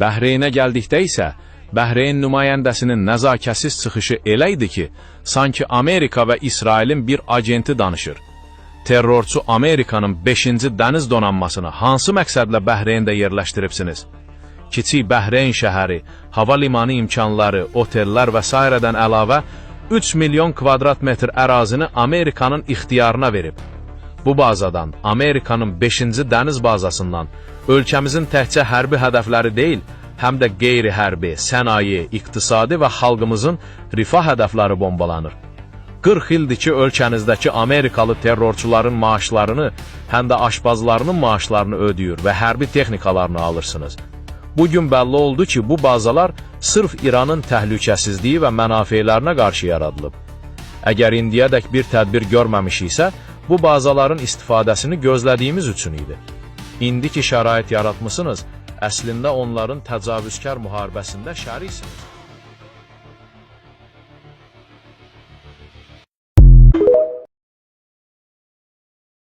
Bəhreynə gəldikdə isə, Bəhreyn nümayəndəsinin nəzakətsiz çıxışı elə idi ki, sanki Amerika və İsrailin bir agenti danışır. Terrorçu Amerikanın 5-ci dəniz donanmasını hansı məqsədlə Bəhreyndə yerləşdiribsiniz? Kiçik Bəhreyn şəhəri, hava limanı imkanları, otellər və s.dən əlavə 3 milyon kvadrat metr ərazini Amerikanın ixtiyarına verib. Bu bazadan, Amerikanın 5-ci dəniz bazasından ölkəmizin təkcə hərbi hədəfləri deyil, həm də qeyri-hərbi, sənaye, iqtisadi və xalqımızın rifah hədəfləri bombalanır. 40 ildir ki, ölkənizdəki Amerikalı terrorçuların maaşlarını, həm də aşpazlarının maaşlarını ödəyir və hərbi texnikalarını alırsınız. Bugün bəlli oldu ki, bu bazalar sırf İranın təhlükəsizliyi və mənafeylərinə qarşı yaradılıb. Əgər indiyədək bir tədbir görməmişiksə, bu bazaların istifadəsini gözlədiyimiz üçün idi. İndiki şərait yaratmışsınız, əslində onların təcavüzkar müharibəsində şəriksiniz.